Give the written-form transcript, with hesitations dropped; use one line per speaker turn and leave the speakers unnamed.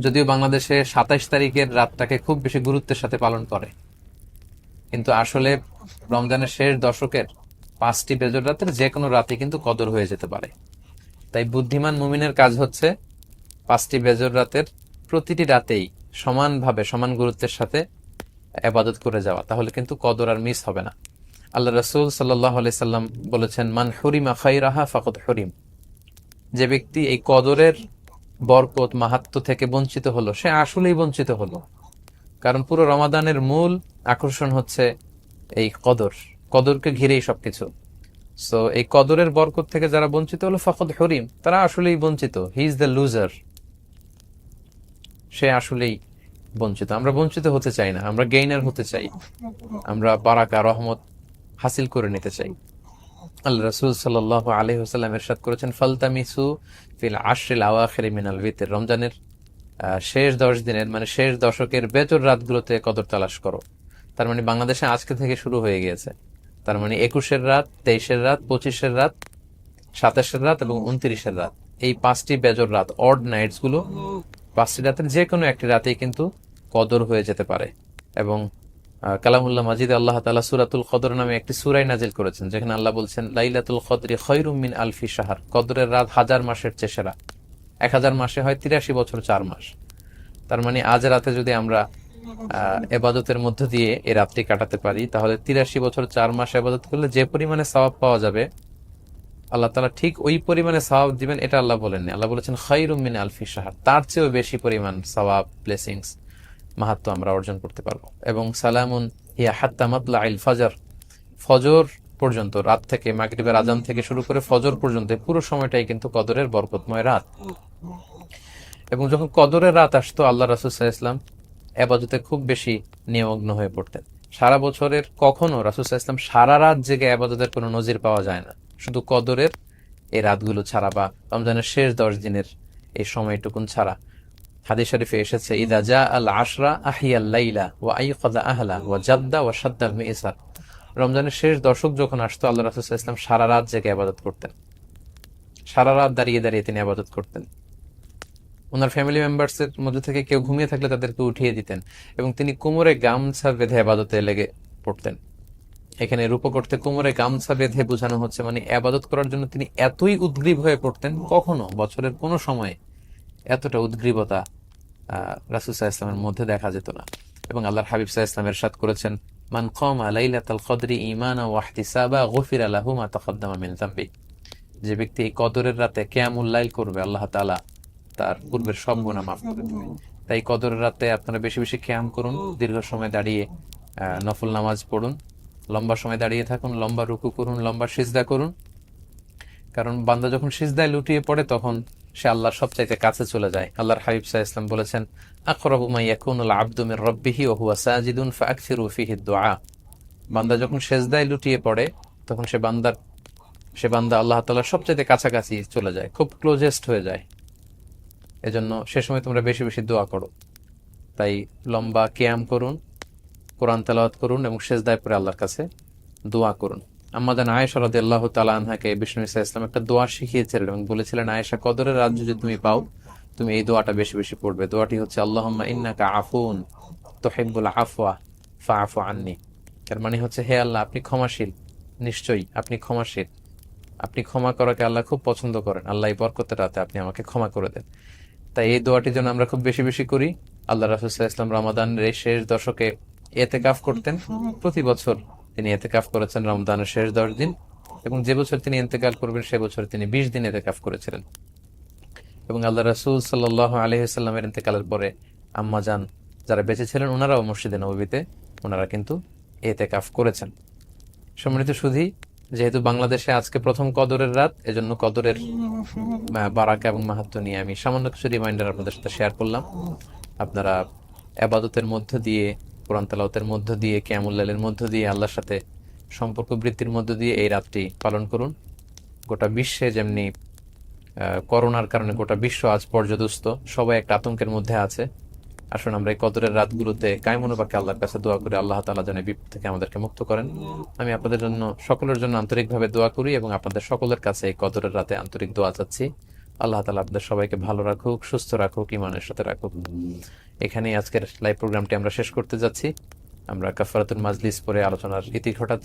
যদিও বাংলাদেশে 27 তারিখের রাতটাকে খুব বেশি গুরুত্বের সাথে পালন করে, কিন্তু আসলে রমজানের শেষ দশকের 5টি বেজর রাতের যে কোনো রাতে কিন্তু কদর হয়ে যেতে পারে। তাই বুদ্ধিমান মুমিনের কাজ হচ্ছে 5টি বেজর রাতের প্রতিটি রাতেই সমানভাবে সমান গুরুত্বের সাথে আবাদত করে যাওয়া, তাহলে কিন্তু কদর আর মিস হবে না। আল্লাহ রাসূল সাল্লাল্লাহু আলাইহি সাল্লাম বলেছেন, মান হুরিমা খাইরাহা ফাকাদ হুরিম। যে ব্যক্তি এই কদরের বরকত মাহাত্ম থেকে বঞ্চিত হলো, সে আসলেই বঞ্চিত হলো। কারণ পুরো রমাদানের মূল আকর্ষণ হচ্ছে এই কদর, কদরকে ঘিরেই সবকিছু। সো এই কদরের বরকত থেকে যারা বঞ্চিত হলো ফাকাদ হুরিম, তারা আসলেই বঞ্চিত। হি ইজ দ্য লুজার, সে আসলেই বঞ্চিত। আমরা বঞ্চিত হতে চাই না, আমরা গেইনার হতে চাই, আমরা বারাকা রহমত হাসিল করে নিতে চাই। আল্লাহ রাসূল সাল্লাল্লাহু আলাইহি ওয়াসাল্লাম ইরশাদ করেছেন, ফালতামিসু ফিল আশরিল আওয়াখিরি মিনাল ভিতর। রমজানের শেষ 10 দিনের মানে শেষ দশকের বেজর রাতগুলোতে কদর তালাশ করো। তার মানে বাংলাদেশে আজকে থেকে শুরু হয়ে গিয়েছে। তার মানে 21-এর রাত, 23-এর রাত, 25-এর রাত, 27-এর রাত এবং 29-এর রাত, এই 5টি বেজর রাত, অড নাইটস গুলো, 5টি রাতের যে কোনো একটি রাতেই কিন্তু কদর হয়ে যেতে পারে। এবং কালামুল্লাহ মাজিদে আল্লাহ তাআলা সূরাতুল কদর নামে একটি সূরা নাজিল করেছেন, যেখানে আল্লাহ বলছেন, লাইলাতুল কদরি খায়রুম মিন আলফি শাহর। কদরের রাত 1000 মাসের চেয়ে সেরা। 1000 মাসে হয় 83 বছর 4 মাস। তার মানে আজ রাতে যদি আমরা এবাদতের মধ্য দিয়ে এই রাতটি কাটাতে পারি, তাহলে 83 বছর 4 মাস এবাদত করলে যে পরিমাণে সওয়াব পাওয়া যাবে, আল্লাহ তাআলা ঠিক ওই পরিমাণে সওয়াব দিবেন, এটা আল্লাহ বলেননি। আল্লাহ বলেছেন খায়রুম মিন আলফি শাহর, তার চেয়েও বেশি পরিমাণ সওয়াব, ব্লেসিংস, মাহাত্ম আমরা অর্জন করতে পারবো। এবং সালামুন হিয়া হাত্তা মাতলাইল ফজর, ফজর পর্যন্ত, রাত থেকে মাগরিবের আজান থেকে শুরু করে ফজর পর্যন্ত পুরো সময়টাই কিন্তু কদরের বরকতময় রাত। এবং যখন কদরের রাত আসতো, আল্লাহ রাসূল সাল্লাল্লাহু আলাইহি ওয়াসাল্লাম ইবাদতে খুব বেশি নিমগ্ন হয়ে পড়তেন। সারা বছরের কখনো রাসূল সাল্লাল্লাহু আলাইহি ওয়াসাল্লাম সারা রাত জেগে ইবাদতের কোনো নজির পাওয়া যায় না, শুধু কদরের এই রাতগুলো ছাড়া বা রমজানের শেষ 10 দিনের এই সময়টুকুন ছাড়া। হাদিস শরীফে এসেছে, ইদা জা আল আশরা আহিয়াল লাইলা ওয়া আইকাযা আহলা ওয়া জাদ্দা ওয়া শাদ্দাল মিইসার। রমজানের শেষ দশক যখন আসতো, আল্লাহ রাসূল সাল্লাল্লাহু আলাইহি ওয়াসাল্লাম সারা রাত জেগে ইবাদত করতেন, সারা রাত দাঁড়িয়ে দাঁড়িয়ে তিনি ইবাদত করতেন। ওনার ফ্যামিলি মেম্বার্স এর মধ্যে থেকে কেউ ঘুমিয়ে থাকলে তাদেরকে উঠিয়ে দিতেন, এবং তিনি কোমরে গামছা বেঁধে আবাদতে লেগে পড়তেন। এখানে রূপক অর্থে কোমরে গামছা বেঁধে বোঝানো হচ্ছে মানে আবাদত করার জন্য তিনি এতই উদ্গ্রীব হয়ে পড়তেন, কখনো বছরের কোনো সময়ে এতটা উদ্গ্রীবতা রাসূল সাল্লাল্লাহু আলাইহি ওয়াসাল্লামের মধ্যে দেখা যেত না। এবং আল্লাহর হাবিব সাল্লাল্লাহু আলাইহি ওয়াসাল্লাম ইরশাদ করেছেন, মান কামা লাইলাতাল কদরি ঈমানা ওয়া ইহতিসাবা গুফিরা লাহু মা তাকাদ্দামা মিন যামবি। যে ব্যক্তি এই কদরের রাতে কিয়ামুল লাইল করবে, আল্লাহ তাআলা তার পূর্বের সব গুনাহ মাফ করে দিবেন। তাই কদরের রাতে আপনারা বেশি বেশি কিয়াম করুন, দীর্ঘ সময় দাঁড়িয়ে নফল নামাজ পড়ুন, লম্বা সময় দাঁড়িয়ে থাকুন, লম্বা রুকু করুন, লম্বা সিজদা করুন। কারণ বান্দা যখন সিজদায় লুটিয়ে পড়ে, তখন সে আল্লাহর সবচাইতে কাছে চলে যায়। আল্লাহর হাবিব সাল্লাল্লাহু আলাইহি ওয়াসাল্লাম বলেছেন, আকরাবু মা ইয়াকুনুল আবদু মির রাব্বিহি ওয়া হুয়া সাজিদুন ফাআকসিরু ফিহি দুআ। বান্দা যখন সিজদায় লুটিয়ে পড়ে, তখন সে বান্দা আল্লাহ তাআলার সবচাইতে কাছাকাছি চলে যায়, খুব ক্লোজেস্ট হয়ে যায়। এজন্য সে সময় তোমরা বেশি বেশি দোয়া করো। তাই লম্বা কিয়াম করুন, কোরআন তেলাওয়াত করুন এবং সিজদায় পড়ে আল্লাহর কাছে দোয়া করুন। আম্মা জান আয়েশা রাদিয়াল্লাহু তাআলা আনহাকে বিষ্ণু ইসা ইসলাম একটা দোয়া শিখিয়েছিলেন এবং বলেছিলেন, আয়েশা, কদরের রাত যদি তুমি পাও, তুমি এই দোয়াটা বেশি বেশি পড়বে। দোয়াটি হচ্ছে, আল্লাহুম্মা ইন্নাকা আফুন তুহিব্বুল আফওয়া ফাআফু আন্নি। এর মানে হচ্ছে, হে আল্লাহ, আপনি ক্ষমাশীল, নিশ্চয়ই আপনি ক্ষমাশীল, আপনি ক্ষমা করাকে আল্লাহ খুব পছন্দ করেন। আল্লাহ এই বরকতের রাতে আপনি আমাকে ক্ষমা করে দেন। তাই এই দোয়াটি যেন আমরা খুব বেশি বেশি করি। আল্লাহ রাসূল সাল্লাল্লাহু আলাইহি ওয়াসাল্লাম রমাদানের এই শেষ দশকে ইতিকাফ করতেন। প্রতি বছর তিনি ইতিকাফ করেছেন রমজানের শেষ 10 দিন, এবং যে বছর তিনি ইন্তেকাল করবেন সে বছর তিনি 20 দিন ইতিকাফ করেছিলেন। এবং আল্লাহ রাসূল সাল্লাল্লাহু আলাইহি ওয়াসাল্লামের ইন্তেকালের পরে আম্মা জান যারা বেঁচে ছিলেন, ওনারাও মসজিদে নববীতে ওনারা কিন্তু ইতিকাফ করেছেন। সম্মানিত সুধী, যেহেতু বাংলাদেশে আজকে প্রথম কদরের রাত, এজন্য কদরের বারাকা এবং মাহাত্ম্য নিয়ে আমি সামান্য কিছু রিমাইন্ডার আপনাদের সাথে শেয়ার করলাম। আপনারা আবাদতের মধ্য দিয়ে, কোরআন তেলাওয়াতের মধ্য দিয়ে, কিয়ামুল লাইলের মধ্য দিয়ে, আল্লাহর সাথে সম্পর্ক বৃদ্ধির মধ্য দিয়ে এই রাতটি পালন করুন। গোটা বিশ্বে যেমনি করোনার কারণে গোটা বিশ্ব আজ পর্যদস্ত, সবাই একটা আতঙ্কের মধ্যে আছে। আসুন আমরা এই কদরের রাতগুলোতে কায়মনোবাক্যে আল্লাহর কাছে দোয়া করে আল্লাহ তাআলা যেন এই বিপদ থেকে আমাদেরকে মুক্ত করেন। আমি আপনাদের জন্য, সকলের জন্য আন্তরিকভাবে দোয়া করি এবং আপনাদের সকলের কাছে এই কদরের রাতে আন্তরিক দোয়া চাচ্ছি। আল্লাহ তাআলা আপনাদের সবাইকে ভালো রাখুক, সুস্থ রাখুক, ঈমানের সাথে রাখুক। এখানেই আজকের লাইভ প্রোগ্রামটি আমরা শেষ করতে যাচ্ছি। আমরা কাফারাতুল মাজলিস পরে আলোচনার ইতি ঘটাচ্ছি।